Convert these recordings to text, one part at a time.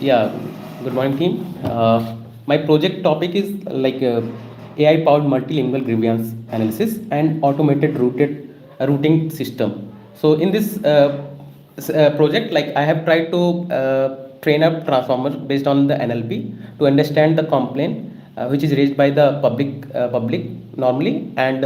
Yeah, good morning, team. My project topic is AI-powered multilingual grievance analysis and automated routing system. So in this project, like I have tried to train up transformers based on the NLP to understand the complaint which is raised by the public normally, and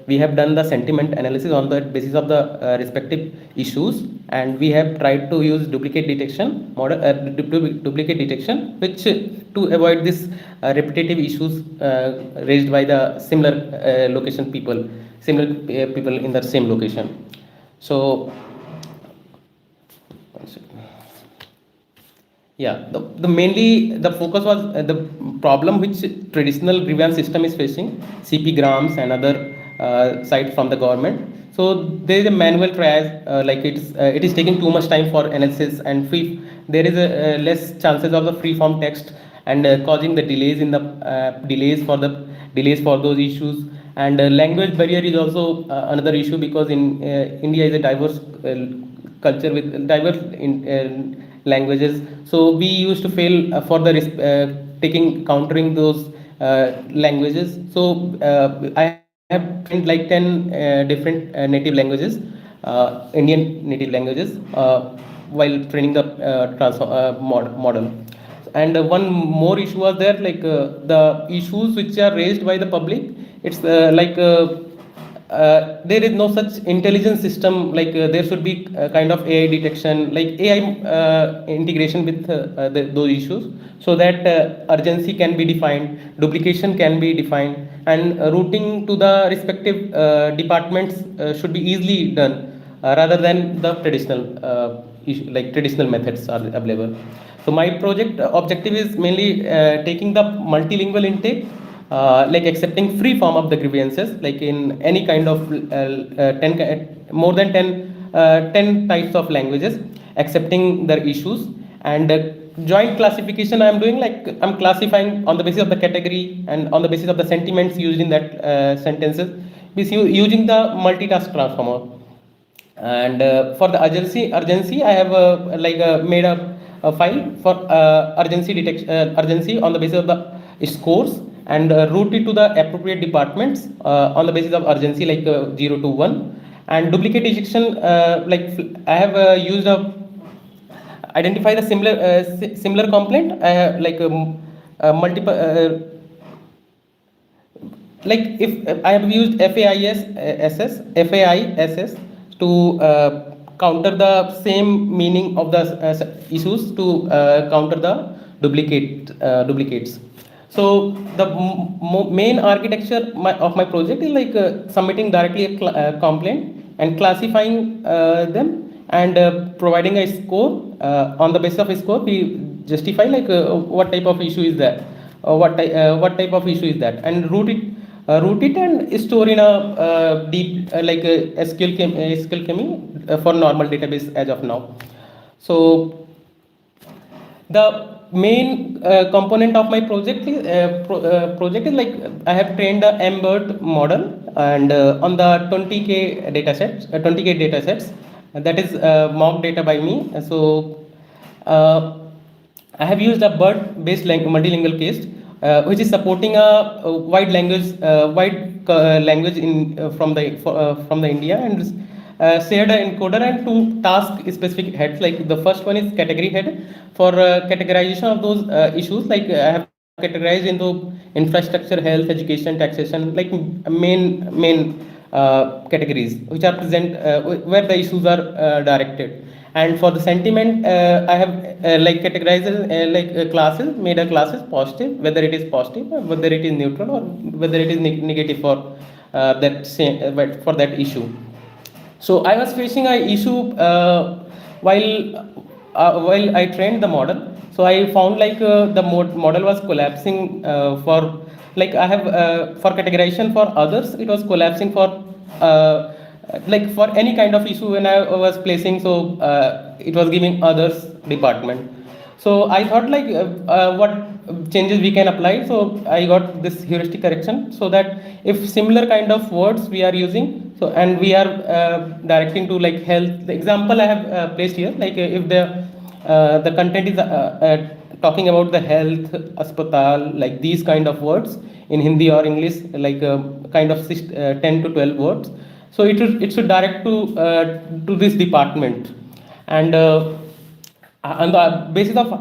we have done the sentiment analysis on the basis of the respective issues, and we have tried to use duplicate detection model, duplicate detection, which to avoid this repetitive issues raised by the similar similar people in the same location. So yeah, the mainly the focus was the problem which traditional grievance system is facing, CP grams and other sites from the government. So there is a manual triage, it is taking too much time for analysis, and there is a less chances of the free form text, and causing the delays for those issues. And language barrier is also another issue, because in India is a diverse culture with diverse languages. So we used to fail for the countering those languages. So I have trained like 10 different native languages, Indian native languages, while training the model. And one more issue was there, the issues which are raised by the public. It's there is no such intelligence system, there should be a kind of AI detection, like AI integration with those issues, so that urgency can be defined, duplication can be defined, and routing to the respective departments should be easily done, rather than the traditional methods are available. So my project objective is mainly taking the multilingual intake, like accepting free form of the grievances, like in any kind of more than 10 types of languages, accepting their issues. And joint classification I am doing, like I'm classifying on the basis of the category and on the basis of the sentiments used in that sentences, using the multitask transformer. And for the urgency I have made a file for urgency on the basis of the scores, and route it to the appropriate departments on the basis of urgency, 0 to 1. And duplicate detection, I have used a identify the similar complaint. I have multiple if I have used FAISS to counter the same meaning of the issues, to counter the duplicates. So the main architecture of my project is submitting directly a complaint and classifying them, and providing a score. On the basis of a score, we justify what type of issue is that, what type of issue is that, and route it and store in a deep SQL chemi for normal database as of now. So the main component of my project is I have trained the MBERT model, and on the 20k datasets, that is mock data by me. So I have used a BERT based multilingual case, which is supporting a wide language in from the India, and shared an encoder and two task specific heads. Like the first one is category head for categorization of those issues. Like I have categorized into infrastructure, health, education, taxation, like main categories which are present where the issues are directed. And for the sentiment, I have categorized classes, made a classes positive, whether it is positive, or whether it is neutral, or whether it is negative for for that issue. So I was facing an issue while I trained the model. So I found the model was collapsing for I have for categorization for others, it was collapsing for for any kind of issue when I was placing. So it was giving others department. So I thought what changes we can apply. So I got this heuristic correction, so that if similar kind of words we are using, so and we are directing to health. The example I have placed here, if the content is talking about the health, aspatal, like these kind of words in Hindi or English, like kind of 10 to 12 words. So it should direct to this department, and on the basis of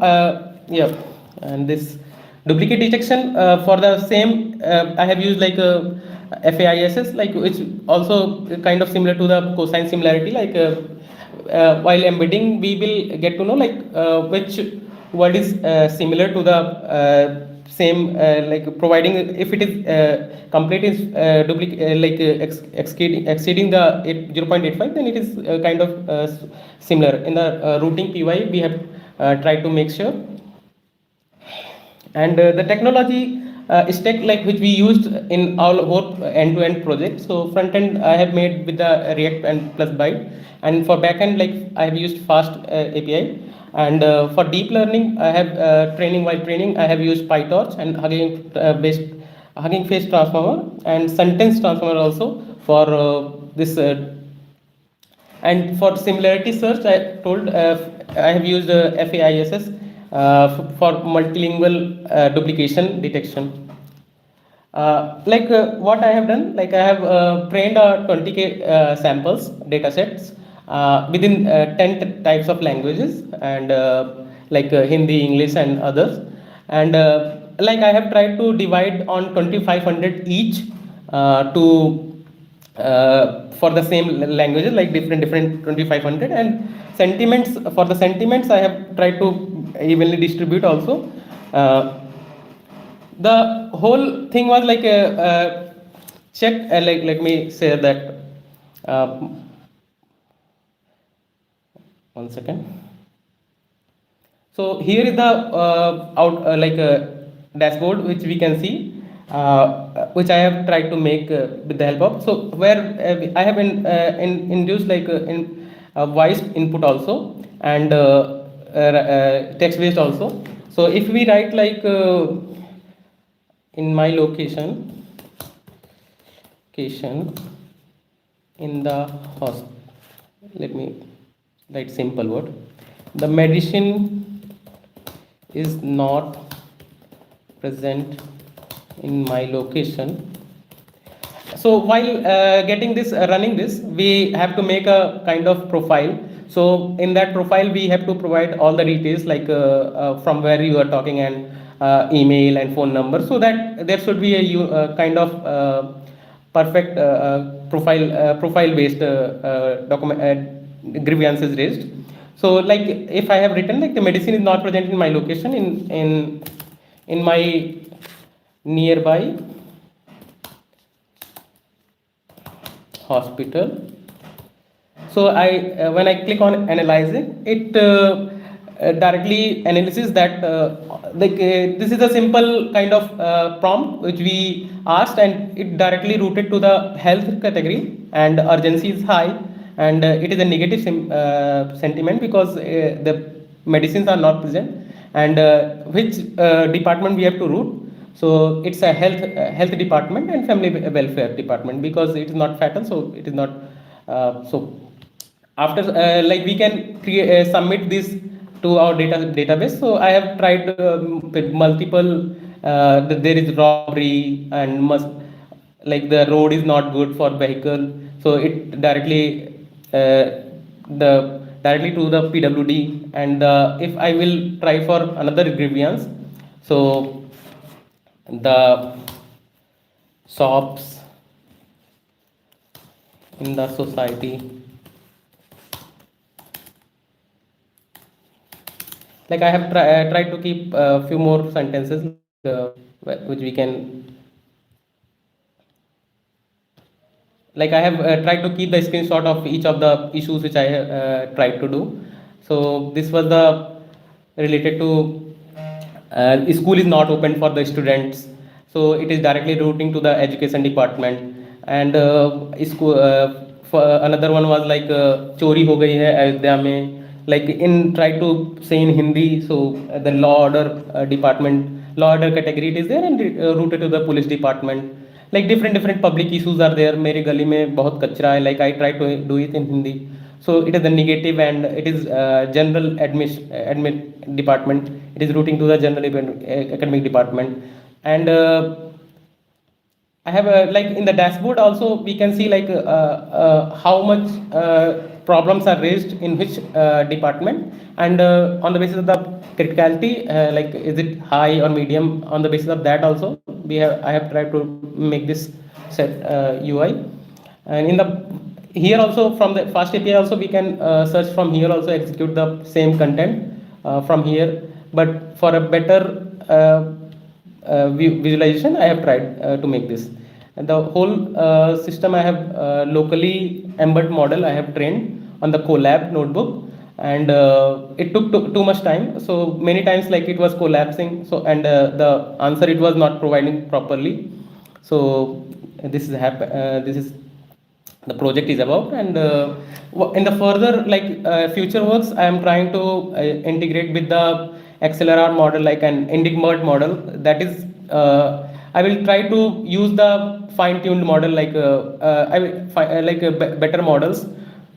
yeah, and this duplicate detection for the same I have used like FAISS, like which also kind of similar to the cosine similarity, like while embedding we will get to know like which word is similar to the same like providing if it is complete is duplicate like exceeding the 0.85, then it is kind of similar. In the routing PY we have tried to make sure. And the technology stack like which we used in our whole end-to-end project. So front end I have made with the React and plus Byte, and for backend like I have used Fast API, and for deep learning I have training I have used PyTorch and Hugging Face transformer and sentence transformer also for this. And for similarity search, I told I have used FAISS for multilingual duplication detection. What I have done, like I have trained 20K samples data sets within 10 types of languages, and Hindi, English, and others. And like I have tried to divide on 2500 each to for the same languages, like different 2500. And sentiments, for the sentiments I have tried to evenly distribute also. The whole thing was like a check, like let me say that one second. So here is the dashboard which we can see, which I have tried to make with the help of. So where I have induced like in voice input also, and text based also. So if we write like in my location in the hospital, let me write simple word. The medicine is not present in my location. So while getting this running this, we have to make a kind of profile. So in that profile we have to provide all the details, like from where you are talking, and email and phone number, so that there should be a kind of perfect profile based document grievances raised. So like if I have written like the medicine is not present in my location in my nearby hospital. So I when I click on analyzing, it directly analyzes that this is a simple kind of prompt which we asked, and it directly routed to the health category, and urgency is high, and it is a negative sentiment because the medicines are not present, and which department we have to route. So it's a health department and family welfare department, because it is not fatal, so it is not so after like we can create submit this to our database. So I have tried with multiple there is robbery, and like the road is not good for vehicle, so it directly directly to the PWD. And if I will try for another grievance, so the shops in the society, like I have tried to keep a few more sentences which we can, like I have tried to keep the screenshot of each of the issues which I have tried to do. So this was the related to school is not open for the students, so it is directly routing to the education department. And school for another one was like chori ho gayi hai Ayodhya mein, like in try to say in Hindi. So the law order department, law order category it is there, and routed to the police department. Like different public issues are there. मेरे गली में बहुत कचरा है, like I try to do it in Hindi. So it is the negative, and it is general admit department. It is routing to the general academic department. And I have like in the dashboard also we can see like how much problems are raised in which department, and on the basis of the criticality, like is it high or medium, on the basis of that also I have tried to make this set UI. And in the here also from the fast API also we can search from here, also execute the same content from here, but for a better visualization I have tried to make this. And the whole system I have locally embedded model I have trained on the Colab notebook, and it took too much time, so many times like it was collapsing, so and the answer it was not providing properly. So this is the project is about. And in the further like future works I am trying to integrate with the XLR model, like an enigma model, that is I will try to use the fine-tuned model, like I will like better models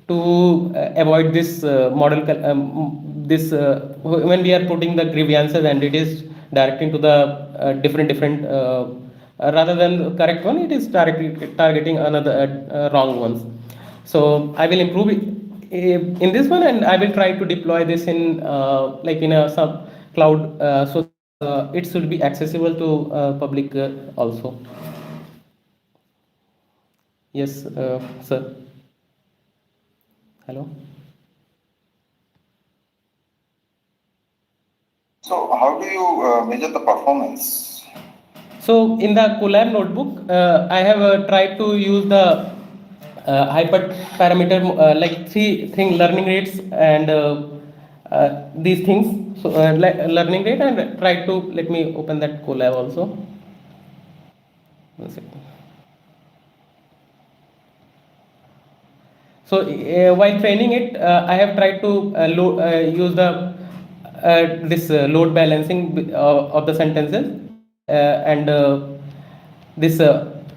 to avoid this when we are putting the grievances and it is directing to the different rather than correct one, it is directly targeting another wrong ones. So I will improve it in this one, and I will try to deploy this in like in a sub cloud, so it should be accessible to public also. Yes, sir. Hello. So how do you measure the performance? So in the Colab notebook, I have tried to use the hyperparameter like three learning rates and these things. So like learning rate, and try to let me open that Colab also. One second. So while training it, I have tried to use the this load balancing of the sentences, and this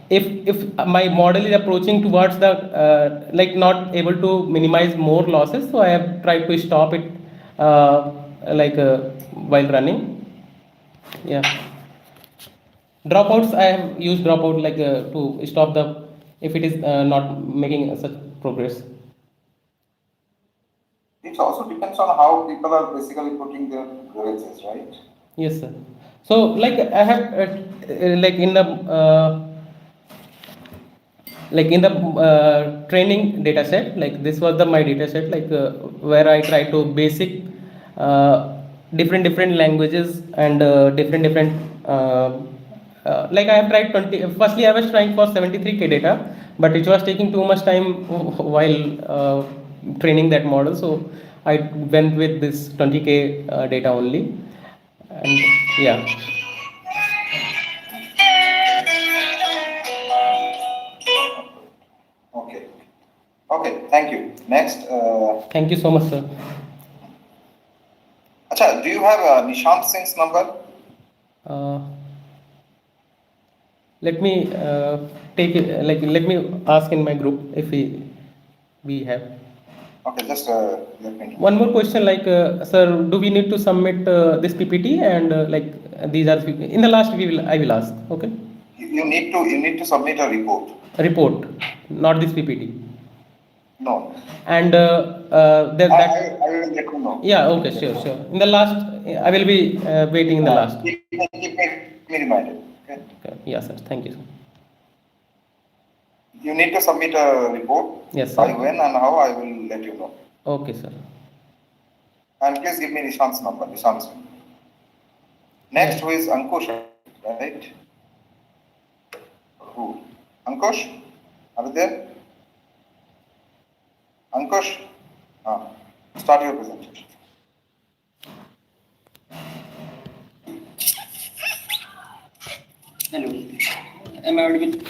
if my model is approaching towards the like not able to minimize more losses, so I have tried to stop it like while running. Yeah. Dropouts, I have used dropout like to stop the if it is not making such progress. It also depends on how people are basically putting their grievances, right? Yes, sir. So like I have like in the training data set, like this was the my data set, like where I try to basic different languages and different like I have tried 20. Firstly I was trying for 73K data, but it was taking too much time while training that model, so I went with this 20K data only. And yeah. Okay, thank you. Next. Thank you so much, sir. Acha, do you have Nishant Singh's number? Let me take it. Like let me ask in my group if we have. Okay, just let me. One more question, like sir, do we need to submit this PPT, and like these are in the last I will ask. Okay. You need to submit a report. A report, not this PPT. No. And I will let you know. Yeah. Okay. Sure. In the last, I will be waiting in the last. Keep me reminded. Okay. Yes, sir. Thank you, sir. You need to submit a report. Yes, sir. By when and how, I will let you know. Okay, sir. And please give me Nishant's number. Nishant's. Next, who is Ankush, right? Who? Ankush? Are you there? Ankush? Start your presentation. Hello. Am I audible?